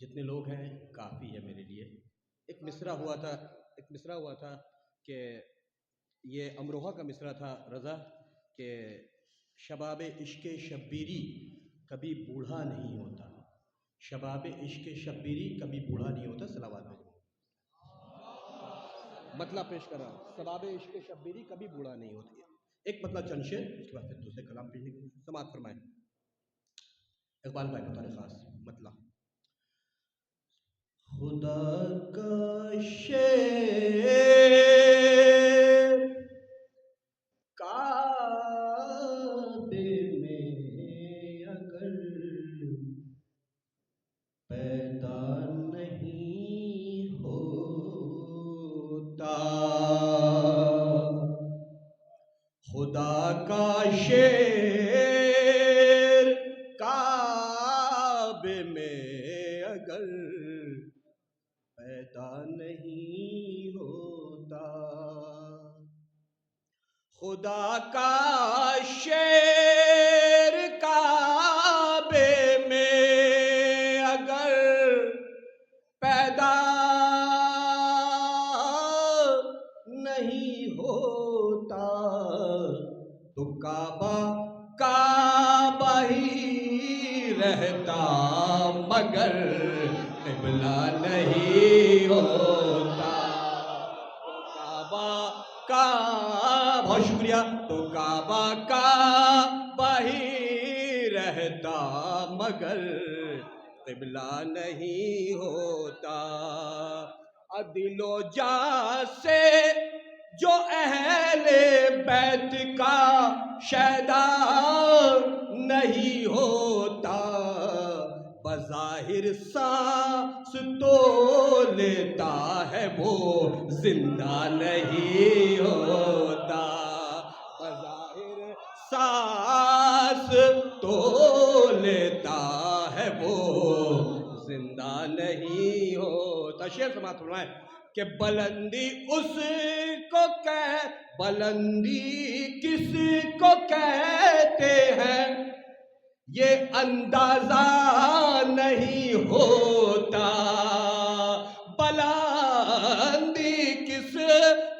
جتنے لوگ ہیں کافی ہے میرے لیے۔ ایک مصرع ہوا تھا کہ یہ امروہہ کا مصرع تھا رضا، کہ شباب عشق شبیری کبھی بوڑھا نہیں ہوتا، شباب عشق شبیری کبھی بوڑھا نہیں ہوتا۔ صلوات بھیجو، مطلب پیش کر رہا ہوں، شباب عشق شبیری کبھی بوڑھا نہیں ہوتی ہے۔ ایک مطلب چند شعر، اس کے بعد پھر دوسرے کلام پیش سماعت فرمائیں۔ اقبال بھائی بطور خاص مطلب: خدا کا شعر کعبے میں اگر پیدا نہیں ہوتا، خدا کا شعر کعبے میں اگر پیدا نہیں ہوتا، خدا کا شعر کعبے میں اگر پیدا نہیں ہوتا، تو کعبہ کعبہ ہی رہتا مگر قبلہ نہیں ہوتا۔ کعبہ کا بہت شکریہ، تو کعبہ کعبہ ہی رہتا مگر قبلہ نہیں ہوتا۔ دل و جان سے جو اہل بیت کا شیدا نہیں ہوتا، بظاہر سانس تو لیتا ہے وہ زندہ نہیں ہوتا، بظاہر سانس تو لیتا ہے وہ زندہ نہیں ہوتا۔ شعر سماعت فرمائیں کہ بلندی اس کو بلندی کس کو کہتے ہیں یہ اندازہ نہیں ہوتا، بلندی کس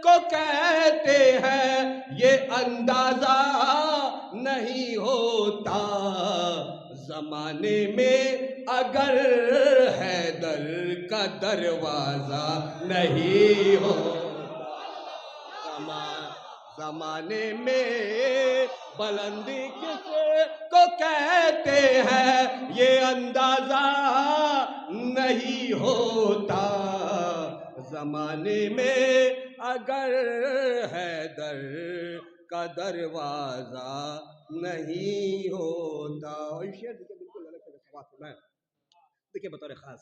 کو کہتے ہیں یہ اندازہ نہیں ہوتا، زمانے میں اگر حیدر کا دروازہ نہیں ہوتا، زمانے میں بلندی کس کو کہتے ہیں یہ اندازہ نہیں ہوتا، زمانے میں اگر حیدر کا دروازہ نہیں ہوتا۔ یہ شعر دیکھیں بالکل الگ طرح سماعت فرمائیں، دیکھیں بطور خاص: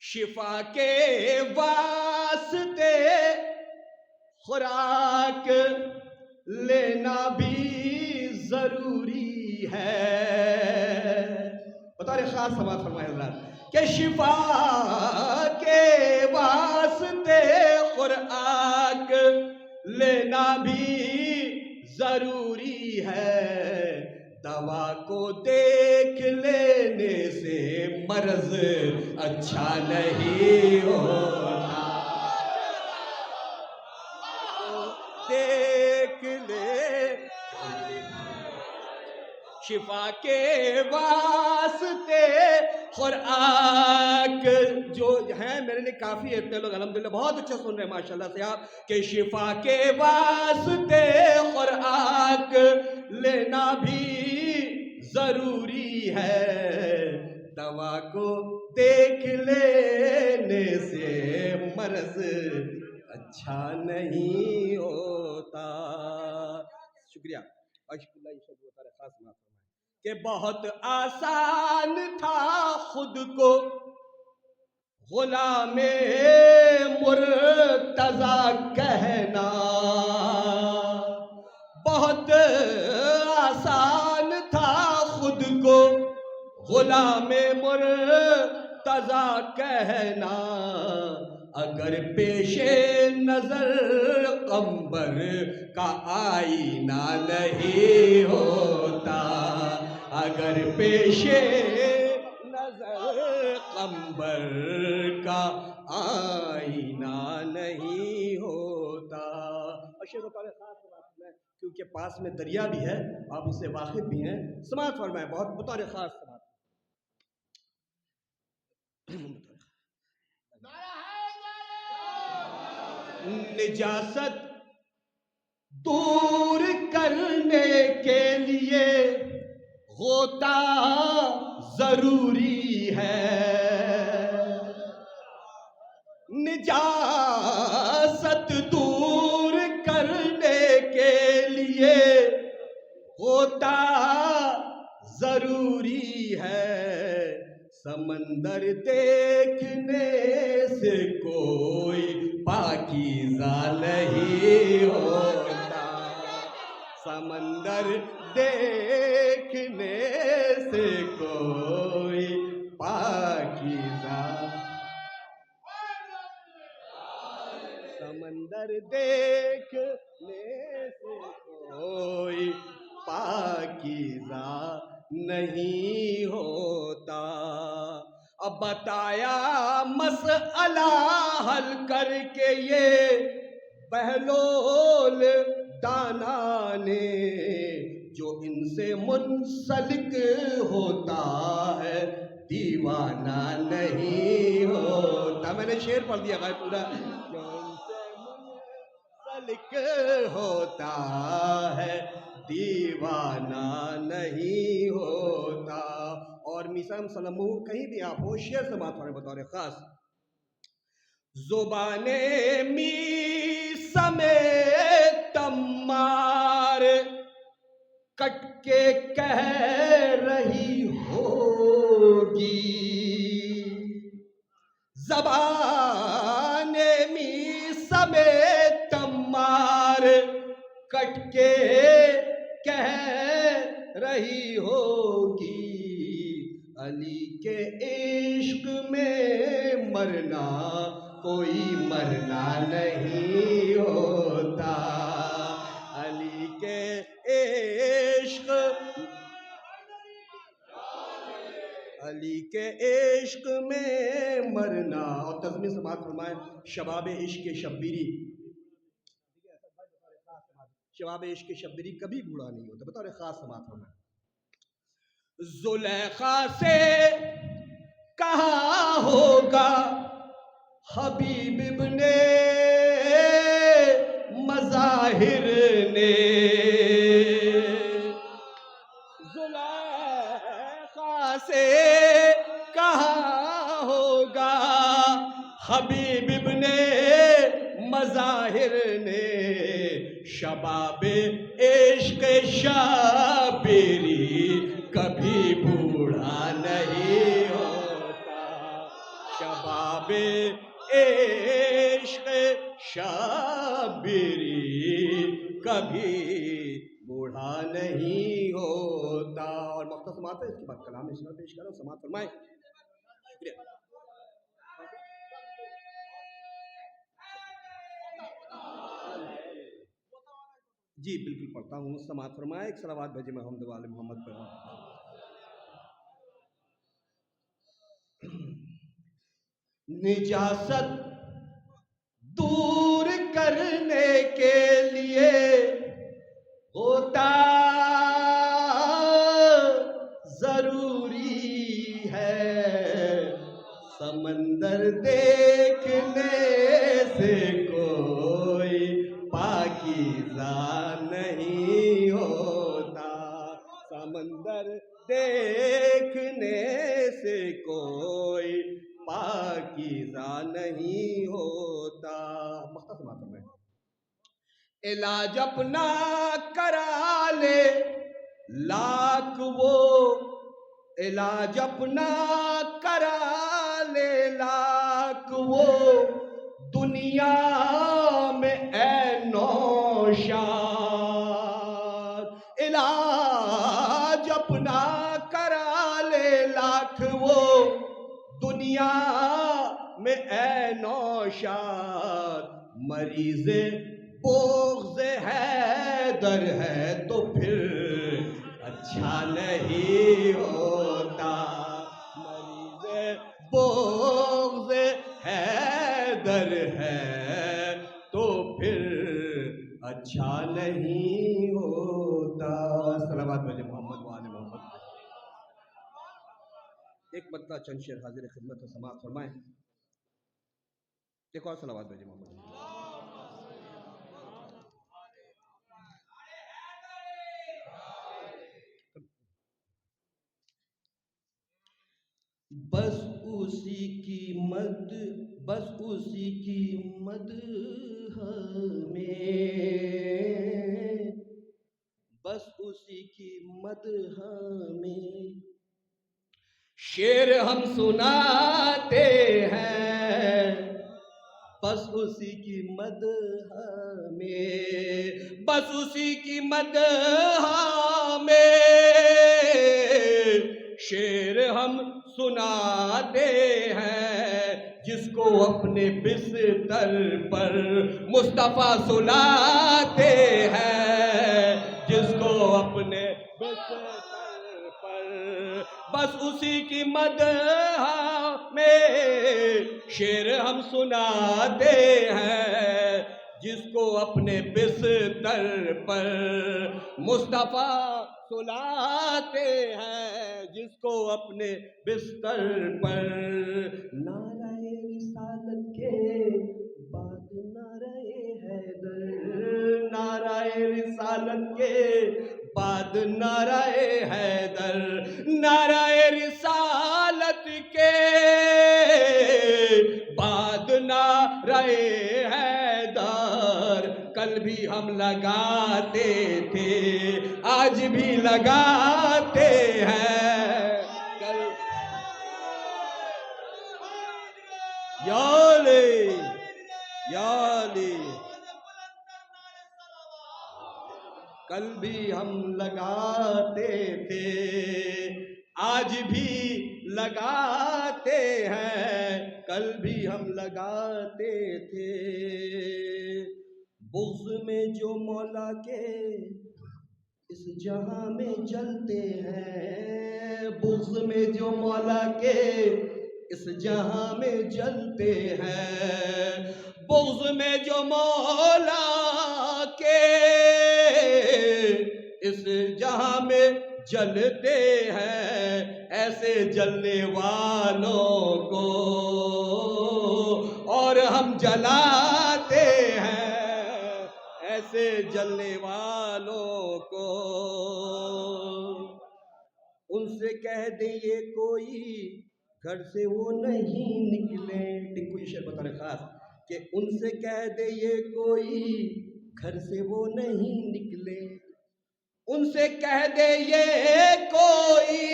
شفا کے واسطے خوراک لینا بھی ضروری ہے، بطور خاص سماعت فرمائے حضرات کہ شفا کے واسطے خوراک لینا بھی ضروری ہے، دوا کو دیکھ لینے سے مرض اچھا نہیں ہوتا، دیکھ لے شفا کے واسطے خوراک جو ہیں میرے لیے کافی ہے، اتنے لوگ الحمدللہ بہت اچھا سن رہے ہیں ماشاءاللہ سے آپ، کہ شفا کے واسطے خوراک لینا بھی ضروری ہے، دوا کو دیکھ لینے سے مرض اچھا نہیں ہوتا۔ شکریہ کہ بہت آسان تھا خود کو غلام مرتضیٰ کہنا، بہت آسان تھا خود کو غلام مرتضیٰ کہنا، اگر پیش نظر قمبر کا آئینہ نہیں ہوتا، اگر پیش نظر پیغمبر کا آئینہ نہیں ہوتا. اور شیخ بطور خاص بات میں کیونکہ پاس میں دریا بھی ہے، آپ اس سے واقف بھی ہیں، سماعت فرمائیں بہت بطور خاص سماعت. نجاست دور کرنے کے لیے غوطہ ضروری ہے. نجاست دور کرنے کے لیے غوطہ ضروری ہے. سمندر دیکھنے سے کوئی پاکیزہ نہیں ہوتا. سمندر دیکھنے سے کوئی پاکیزہ، سمندر دیکھنے سے کوئی پاکیزہ نہیں ہوتا. اب بتایا مسئلہ حل کر کے یہ بہلول دانا نے، جو ان سے منسلک ہوتا ہے دیوانہ نہیں ہوتا. میں نے شعر پڑھ دیا بھائی پورا. جو ان سے منسلک ہوتا ہے دیوانہ نہیں ہوتا. اور میسام سلمو کہیں بھی آپ ہو شعر سے بات فرمائیں بطور خاص. زبان میسم تمار کٹ کے کہہ رہی ہوگی، زبان میسم تمار کٹ کے کہہ رہی ہوگی. علی کے عشق میں مرنا کوئی مرنا نہیں ہوتا. علی کے عشق، علی کے عشق میں مرنا. اور تزمین سماعت فرمائیں شباب عشق شبیری. شباب عشق شبیری کبھی بوڑھا نہیں ہوتا. بطور خاص سماعت فرمائیں. زلیخا سے کہا ہوگا حبیب ابن مظاہر نے، زلیخا سے کہا ہوگا حبیب ابن مظاہر نے، شباب عشق شبیری کبھی بوڑھا نہیں ہوتا. شباب عشق شبیری کبھی بوڑھا نہیں ہوتا. اور مختصر سماعت ہے، اس کے بعد کلام اسلام پیش کرو. سماعت فرمائیں. شکریہ. جی بالکل پڑھتا ہوں. سماعت فرمائیں. ایک صلوات بھیجے محمد والے محمد پر. نجاست دور کرنے کے لیے غوطہ ضروری ہے. سمندر دیکھنے سے کوئی پاکیزہ نہیں ہوتا. سمندر دیکھنے سے کوئی پاکیزہ نہیں ہوتا. مختصر بات میں علاج اپنا کرا لے لاکھ وہ، علاج اپنا کرا لے لاکھ وہ، دنیا میں اے نوشاد. علاج اپنا کرا لے لاکھ وہ، دنیا میں اے نوشاد. مریض بغض حیدر ہے تو پھر اچھا نہیں ہوتا. مریض بغض حیدر ہے تو پھر اچھا نہیں ہوتا. صلوات بھیجے محمد وآل محمد. ایک مرتبہ چند شعر حاضر خدمت و سماعت فرمائیں. ایک اور صلوات بھیجے محمد. بس اسی کی مد ہمیں، بس اسی کی مد ہمیں شعر ہم سناتے ہیں. بس اسی کی مد ہمیں، بس اسی کی مد ہمیں شعر ہم سناتے ہیں. جس کو اپنے بستر پر مصطفیٰ سلاتے ہیں، جس کو اپنے بستر پر، بس اسی کی مدح میں شعر ہم سناتے ہیں. جس کو اپنے بستر پر مصطفیٰ سلاتے ہیں، جس کو اپنے بستر پر. نعرہ رسالت کے بعد نعرہ حیدر، نعرہ رسالت کے بعد نعرہ حیدر، نعرہ رسالت کے بعد نعرہ حیدر. کل بھی ہم لگاتے تھے، آج بھی لگاتے ہیں. یا علی یا علی. کل بھی ہم لگاتے تھے، آج بھی لگاتے ہیں. کل بھی ہم لگاتے تھے. بغض میں جو مولا کے اس جہاں میں جلتے ہیں، بغض میں جو مولا کے اس جہاں میں جلتے ہیں، بغض میں جو مولا کے اس جہاں میں جلتے ہیں. ایسے جلنے والوں کو اور ہم جلاتے ہیں، ایسے جلنے والوں کو. ان سے کہہ دیں یہ کوئی گھر سے وہ نہیں نکلے. ٹنکو یہ شعر بتا رہے خاص کہ ان سے کہہ دے یہ کوئی گھر سے وہ نہیں نکلے. ان سے کہہ دے یہ کوئی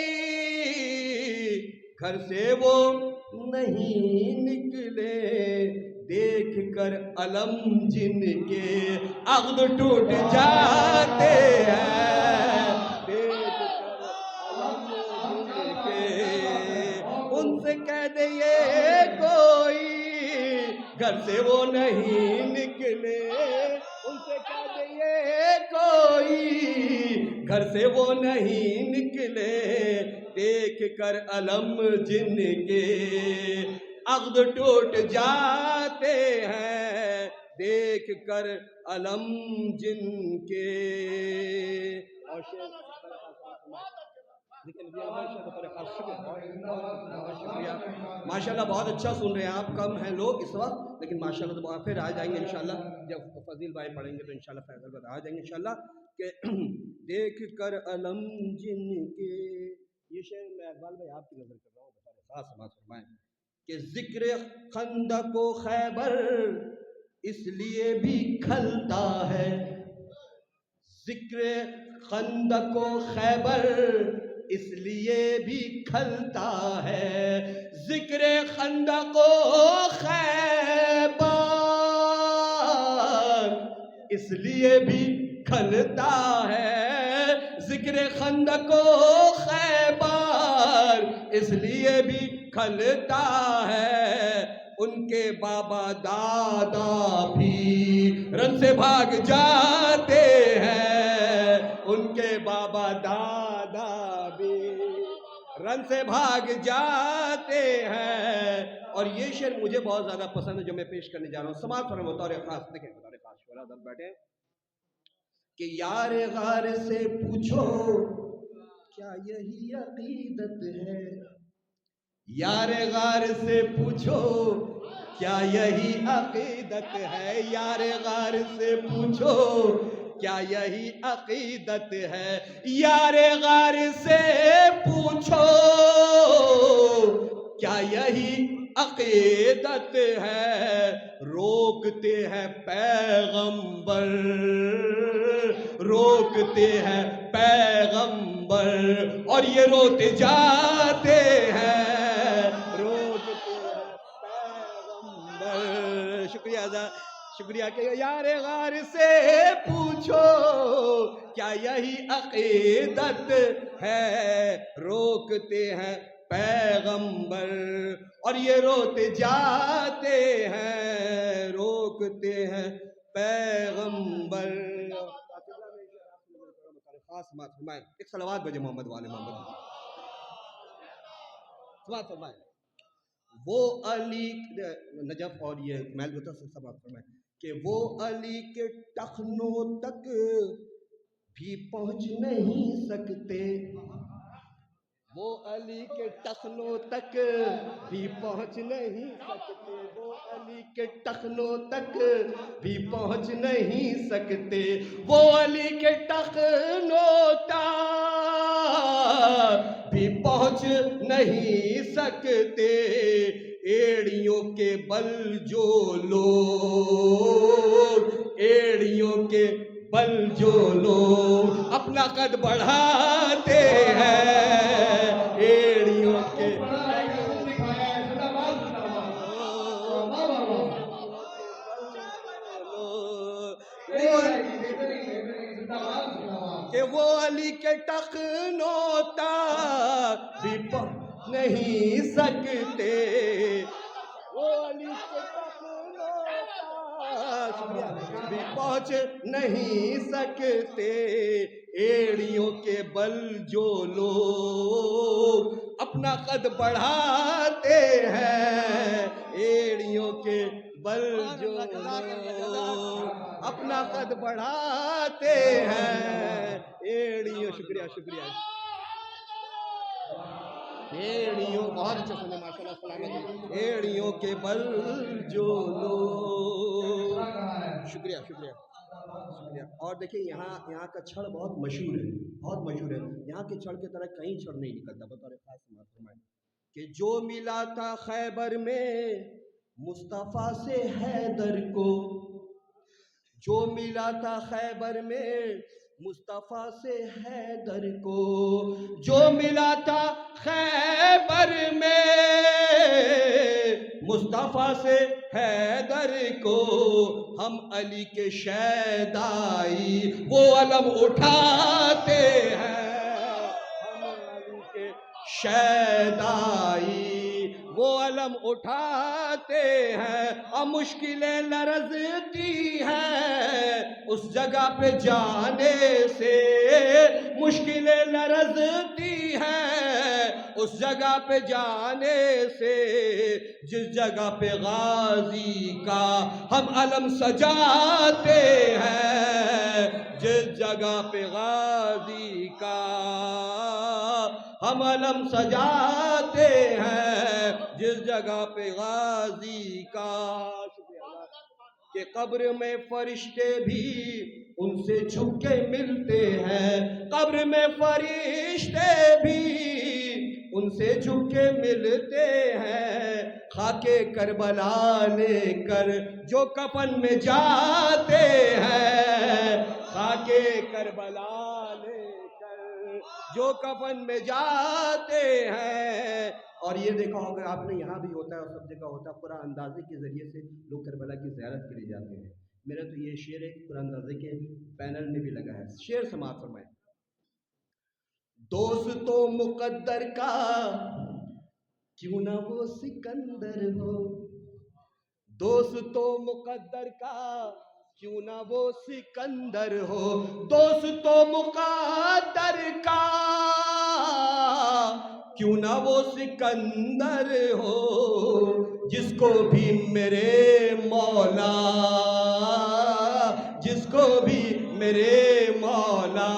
گھر سے وہ نہیں نکلے. دیکھ کر علم جن کے عقد ٹوٹ جاتے ہیں، دیکھ کر علم جن کے. ان سے کہہ دے یہ کوئی گھر سے وہ نہیں نکلے. ان سے کہہ دے یہ کوئی گھر سے وہ نہیں نکلے. دیکھ کر علم جن کے عقد ٹوٹ جاتے ہیں، دیکھ کر علم جن کے. ماشاءاللہ بہت اچھا سن رہے ہیں آپ. کم ہیں لوگ اس وقت لیکن ماشاءاللہ تو پھر آ جائیں گے انشاءاللہ. جب فضیل بھائی پڑھیں گے تو انشاءاللہ فیصل بھائی آ جائیں گے انشاءاللہ. کہ دیکھ کر علم جن کے، یہ شعر میں اقبال بھائی آپ کی نظر کر رہا ہوں، بتا رہے خاص سماعت فرمائیں کہ ذکر خندق و خیبر اس لیے بھی کھلتا ہے. ذکر خندق و خیبر اس لیے بھی کھلتا ہے. ذکر خندق و خیبر اس لیے بھی کھلتا ہے. ذکر خندق و خیبر اس لیے بھی کھلتا ہے. ان کے بابا دادا بھی رن سے بھاگ جاتے ہیں. ان کے بابا دادا بھی رن سے بھاگ جاتے ہیں. اور یہ شعر مجھے بہت زیادہ پسند ہے جو میں پیش کرنے جا رہا ہوں. سماعت فرمائیں بطور خاص. دیکھیں بطور خاص شعراء حضرات بیٹھے کہ یار غار سے پوچھو کیا یہی عقیدت ہے. یار غار سے پوچھو کیا یہی عقیدت ہے. یار غار سے پوچھو کیا یہی عقیدت ہے. یار غار سے پوچھو کیا یہی عقیدت ہے. روکتے ہیں پیغمبر، روکتے ہیں پیغمبر، اور یہ روتے جاتے ہیں، روکتے ہیں پیغمبر. شکریہ شکریہ. کہ یار غار سے پوچھو کیا یہی عقیدت ہے. روکتے ہیں پیغمبر اور یہ روتے جاتے ہیں، روکتے ہیں پیغمبر. خاص بات فرمائیں. ایک صلوات بھیجے محمد والے محمد. صلوات فرمائیں. وہ علی نجف اور یہ محل بتا سے صلوات فرمائیں کہ وہ علی کے ٹخنوں تک بھی پہنچ نہیں سکتے. وہ علی کے ٹخنوں تک بھی پہنچ نہیں سکتے. وہ علی کے ٹخنوں تک بھی پہنچ نہیں سکتے. وہ علی کے ٹخنوں تک بھی پہنچ نہیں سکتے. ایڑیوں کے بل جو لوگ، ایڑیوں کے بل جو لوگ اپنا قد بڑھاتے ہیں، ایڑیوں کے کہ وہ علی کے ٹخنوں تک بھی پہنچ نہیں سکتے. وہ علی کے ٹخنوں تک بھی پہنچ نہیں سکتے. ایڑیوں کے بل جو لوگ اپنا قد بڑھاتے ہیں، ایڑیوں کے بل جو لوگ اپنا قد بڑھاتے ہیں. ایڑیوں شکریہ شکریہ. ایڑیوں بہت اچھا سنے ماشاء اللہ سلامت. ایڑیوں کے بل جو لوگ. شکریہ شکریہ شکریہ. اور دیکھیں یہاں کا چھڑ بہت مشہور ہے، بہت مشہور ہے. یہاں کے چھڑ کی طرح کہیں چھڑ نہیں نکلتا. بطور خاص سماعت فرمائیں کہ جو ملا تھا خیبر میں مصطفیٰ سے حیدر کو، جو ملا تھا خیبر میں مصطفیٰ سے حیدر کو، جو ملا تھا خیبر میں مصطفیٰ سے حیدر کو. ہم علی کے شیدائی وہ علم اٹھاتے ہیں، ہم علی کے شیدائی وہ علم اٹھاتے ہیں. اور مشکلیں لرزتی ہیں اس جگہ پہ جانے سے، مشکلیں لرزتی ہیں اس جگہ پہ جانے سے. جس جگہ پہ غازی کا ہم علم سجاتے ہیں، جس جگہ پہ غازی کا ہم علم سجاتے ہیں، جس جگہ پہ غازی کا. کہ قبر میں فرشتے بھی ان سے جھک کے ملتے ہیں، قبر میں فرشتے بھی ان سے جھک کے ملتے ہیں. خاک کربلا لے کر جو کفن میں جاتے ہیں، خاک کربلا لے کر جو کفن میں جاتے ہیں. اور یہ دیکھا ہوگا آپ نے یہاں بھی ہوتا ہے اور سب جگہ ہوتا ہے، قرآن اندازی کے ذریعے سے لوگ کربلا کی زیارت کے لیے جاتے ہیں. میرا تو یہ شعر ایک قرآن اندازی کے پینل میں بھی لگا ہے. شعر سماعت فرمائیں. دوستو مقدر کا کیوں نہ وہ سکندر ہو، دوستو مقدر کا کیوں نہ وہ سکندر ہو. دوستو مقدر کا کیوں نہ وہ سکندر ہو جس کو بھی میرے مولا، جس کو بھی میرے مولا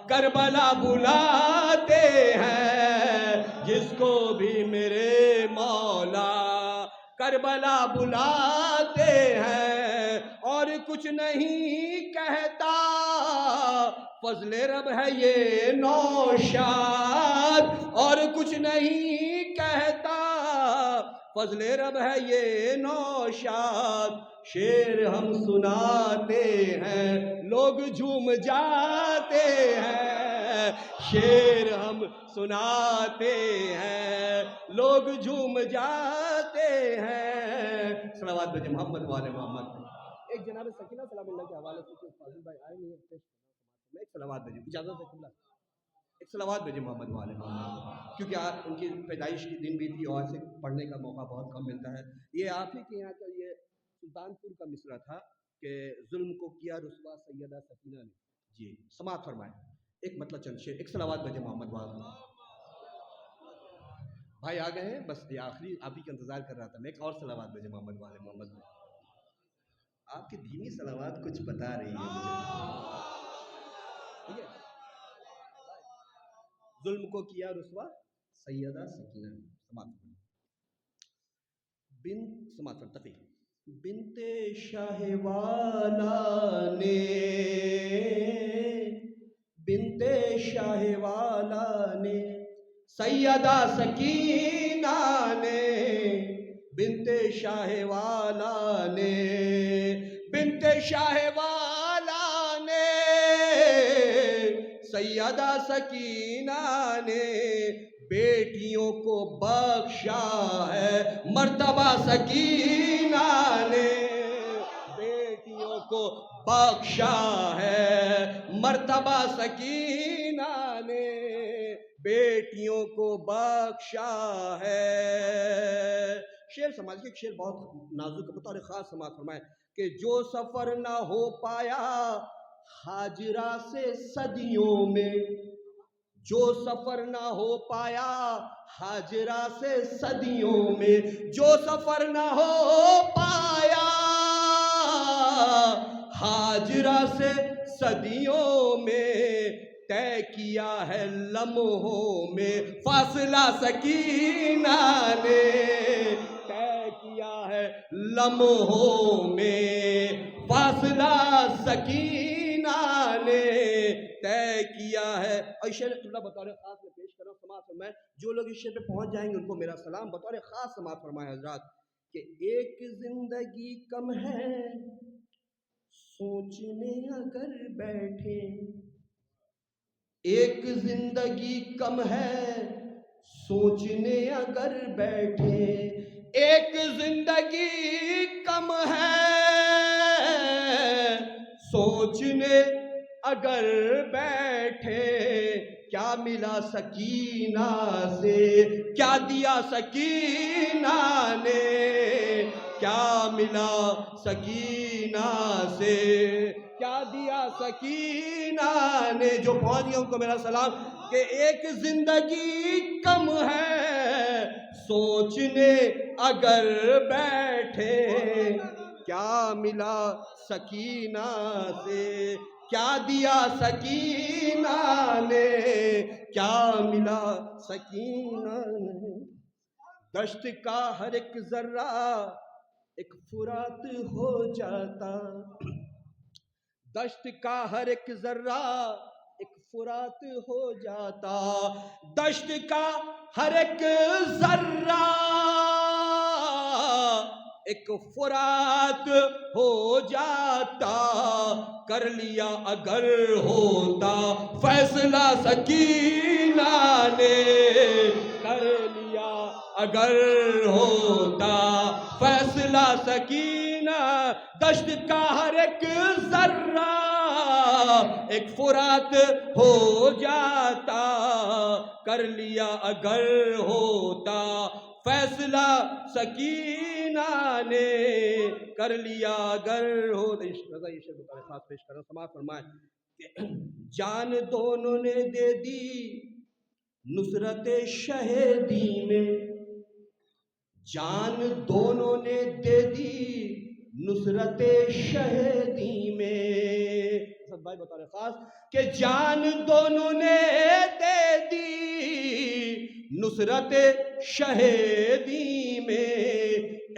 کربلا بلاتے ہیں، جس کو بھی میرے مولا کربلا بلاتے ہیں، اور کچھ نہیں کہتا فضل رب ہے یہ نوشاد، اور کچھ نہیں کہتا فضل رب ہے یہ نوشاد، شعر ہم سناتے ہیں لوگ جھوم جاتے ہیں، شعر ہم سناتے ہیں لوگ جھوم جاتے ہیں۔ صلوات بھیجیں محمد والے محمد۔ ایک جناب سکینہ سلام اللہ کے حوالے سے کچھ فاضل بھائی آئے نہیں ہیں، میں ایک صلوات بھیجیں، اجازت ہے قبلہ، ایک صلوات بھیجیں محمد والے محمد، کیونکہ آج ان کی پیدائش کی دن بھی تھی اور ایسے پڑھنے کا موقع بہت کم ملتا ہے۔ یہ آپ ہی کے یہاں کا یہ سلطان پور کا مصرع تھا کہ ظلم کو کیا رسوا سیدہ سکینہ نے، جی سماعت فرمائیں، ایک مطلب چند شعر، ایک صلوات بھیجیں محمد والے۔ بھائی آ گئے ہیں، بس یہ آخری آپ ہی کا انتظار کر رہا تھا میں، ایک اور صلوات بھیجیں محمد والے محمد میں۔ آپ کی دھیمی صلوات کچھ بتا رہی ہے مجھے، ٹھیک ہے؟ ظلم کو کیا رسوا سیدہ سکینہ نے، سماعت فرمائیں۔ بنت سماعت فرمائیں، تقی بنت شاہ والا نے، بنت شاہ والا نے، سیدہ سکینہ نے، بنت شاہ والا نے، بنت شاہ والا نے، سیدہ سکینہ نے بیٹیوں کو بخشا ہے مرتبہ سکینہ نے، بیٹیوں کو بخشا ہے مرتبہ سکینہ نے، بیٹیوں کو بخشا ہے۔ شعر سماج کے ایک شعر بہت نازک بطور خاص سماعت فرمائے کہ جو سفر نہ ہو پایا ہاجرہ سے صدیوں میں، جو سفر نہ ہو پایا ہاجرہ سے صدیوں میں، جو سفر نہ ہو پایا ہاجرہ سے صدیوں میں، طے کیا ہے لمحوں میں فاصلہ سکینہ نے، طے کیا ہے لمحوں میں فاصلہ سکینہ نے طے کیا ہے۔ اور شعر قبلہ بطور خاص میں پیش کر رہا ہوں، سماعت فرمائیں، جو لوگ اس شعر پہ پہنچ جائیں گے ان کو میرا سلام بطور خاص سماعت فرمائیں حضرات، کہ ایک زندگی کم ہے سوچنے اگر بیٹھے، ایک زندگی کم ہے سوچنے اگر بیٹھے، ایک زندگی کم ہے سوچنے اگر بیٹھے، کیا ملا سکینہ سے کیا دیا سکینہ نے، کیا ملا سکینہ سے کیا دیا سکینہ نے۔ جو پہنچ گیا ان کو میرا سلام کہ ایک زندگی کم ہے سوچنے اگر بیٹھے، کیا ملا سکینہ سے کیا دیا سکینہ نے، کیا ملا سکینہ نے۔ دشت کا ہر ایک ذرہ ایک فرات ہو جاتا، دشت کا ہر ایک ذرہ ایک فرات ہو جاتا، دشت کا ہر ایک ذرہ ایک فرات ہو جاتا، کر لیا اگر ہوتا فیصلہ سکینہ نے، کر لیا اگر ہوتا فیصلہ سکینہ، دشت کا ہر ایک ذرہ ایک فرات ہو جاتا، کر لیا اگر ہوتا فیصلہ سکینہ نے، کر لیا اگر ہوتا۔ رضا یہ شعر بطور خاص پیش کر رہا ہوں، سماعت فرمائیں کہ جان دونوں نے دے دی نصرت شہیدی میں جان دونوں نے دے دی، نصرت شہیدی میں حسن بھائی بتا رہے خاص کہ جان دونوں نے دے دی نصرت شہیدی میں،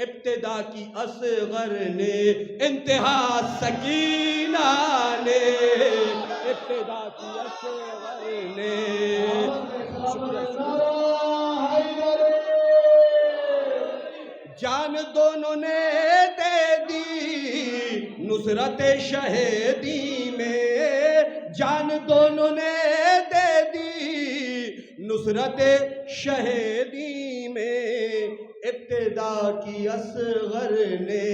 ابتدا کی اصغر نے انتہا سکینہ نے، ابتدا کی اصغر نے جان دونوں نے دے دی نصرت شہیدی میں، جان دونوں نے دے دی نصرت شہیدی میں، ابتدا کی اصغر نے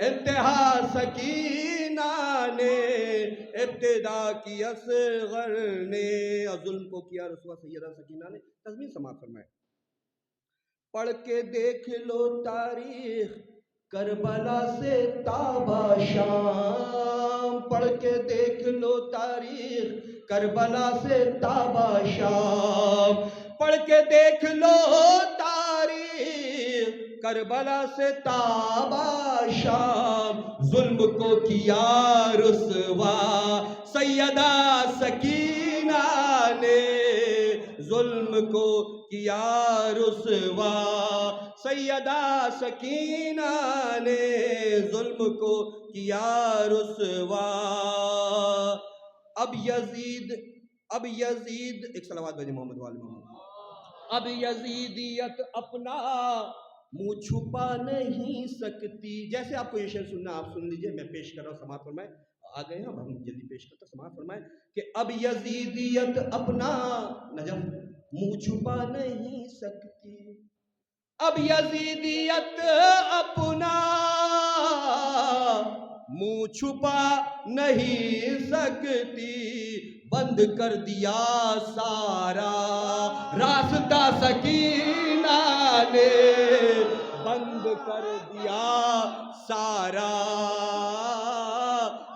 انتہا سکینہ نے، ابتدا کی اصغر نے، اور ظلم کو کیا رسوا سیدہ سکینہ نے۔ تضمین سماعت فرمائے، پڑھ کے دیکھ لو تاریخ کربلا سے تابہ شام، پڑھ کے دیکھ لو تاریخ کربلا سے تابہ شام، پڑھ کے دیکھ لو تاریخ کربلا سے تابہ شام، ظلم کو کیا رسوا سیدہ سکینہ نے، ظلم کو کیا رسوا سیدہ سکینہ نے، ظلم کو کیا رسوا۔ اب یزید ایک صلوات بھیجیں محمد وآل محمد۔ اب یزیدیت اپنا منہ چھپا نہیں سکتی، جیسے آپ کو یہ شعر سننا آپ سن لیجئے، میں پیش کر رہا ہوں، سماعت فرمائیں، آ گئے ہیں اب ہم جلدی پیش کرتے ہیں، سماعت فرمائیں کہ اب یزیدیت اپنا نجف منہ چھپا نہیں سکتی، اب یزیدیت اپنا منہ چھپا نہیں سکتی، بند کر دیا سارا راستہ سکینہ نے، بند کر دیا سارا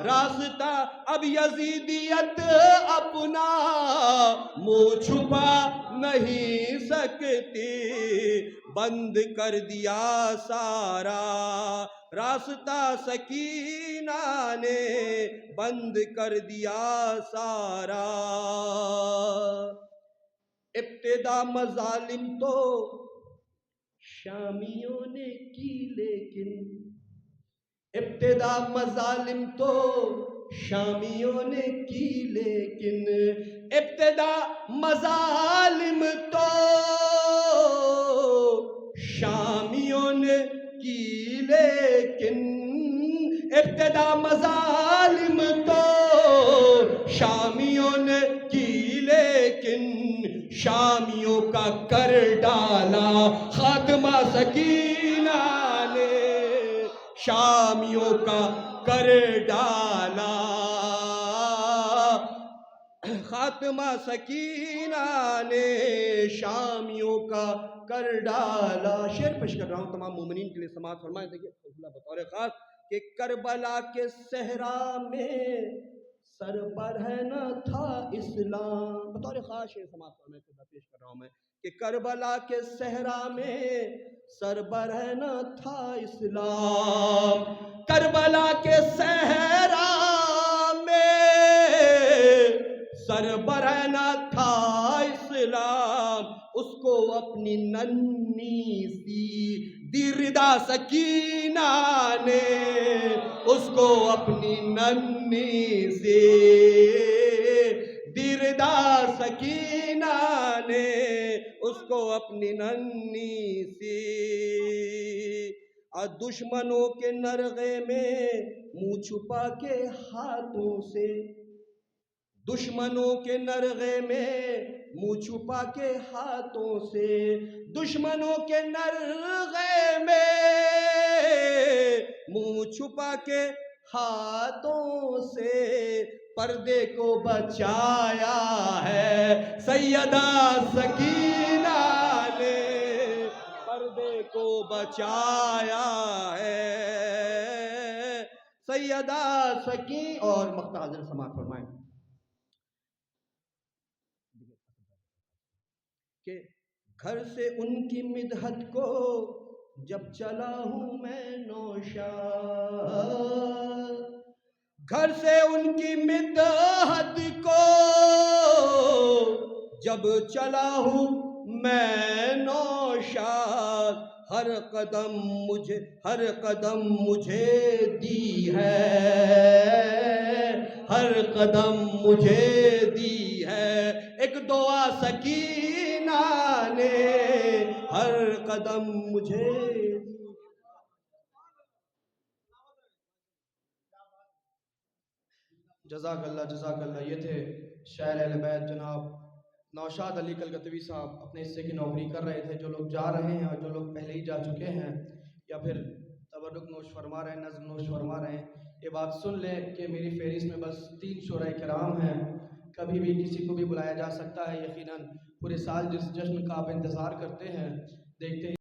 راستہ، اب یزیدیت اپنا منہ چھپا نہیں سکتی، بند کر دیا سارا راستہ سکینہ نے، بند کر دیا سارا۔ ابتدا مظالم تو شامیوں نے کی لیکن، ابتدا مظالم تو شامیوں نے کی لیکن، ابتدا مظالم تو شامیوں نے کی لیکن، ابتدا مظالم تو شامیوں نے کی لیکن، شامیوں کا کر ڈالا خاتمہ سکینہ نے، شامیوں کا کر ڈالا خاتمہ سکینہ نے، شامیوں کا کر ڈالا۔ شعر پیش کر رہا ہوں تمام مومنین کے لیے، سماعت فرمائیں، دیکھیے بطور خاص کہ کربلا کے صحرا میں سربرہنہ تھا اسلام، بطور خاص شعر سماعت فرمائیں پیش کر رہا ہوں میں کہ کربلا کے صحرا میں سربرہنہ تھا اسلام، کربلا کے صحرا میں سربرہنہ تھا اسلام، اس کو اپنی ننھی سی دی ردا سکینہ نے، اس کو اپنی ننھی سی دی ردا سکینہ نے، اس کو اپنی ننھی سی، دشمنوں کے نرغے میں منہ چھپا کے ہاتھوں سے، دشمنوں کے نرغے میں منہ چھپا کے ہاتھوں سے، دشمنوں کے نرغے میں منہ چھپا کے ہاتھوں سے، پردے کو بچایا ہے سیدہ سکینہ نے، پردے کو بچایا ہے سیدہ سکینہ۔ اور مقطع حضرت سماعت فرمائیں، گھر سے ان کی مدحت کو جب چلا ہوں میں نوشاد، گھر سے ان کی مدحت کو جب چلا ہوں میں نوشاد، ہر قدم مجھے دی ہے، ہر قدم مجھے دی ہے، ایک دعا سکینہ نے ہر قدم مجھے دی۔ جزاک اللہ۔ یہ تھے شاعر اہل بیت جناب نوشاد علی کلکتوی صاحب، اپنے حصے کی نوکری کر رہے تھے۔ جو لوگ جا رہے ہیں اور جو لوگ پہلے ہی جا چکے ہیں یا پھر تبرک نوش فرما رہے ہیں، نظم نوش فرما رہے ہیں، یہ بات سن لیں کہ میری فہرست میں بس 3 شعراء کرام ہیں، کبھی بھی کسی کو بھی بلایا جا سکتا ہے۔ یقیناً پورے سال جس جشن کا آپ انتظار کرتے ہیں، دیکھتے ہیں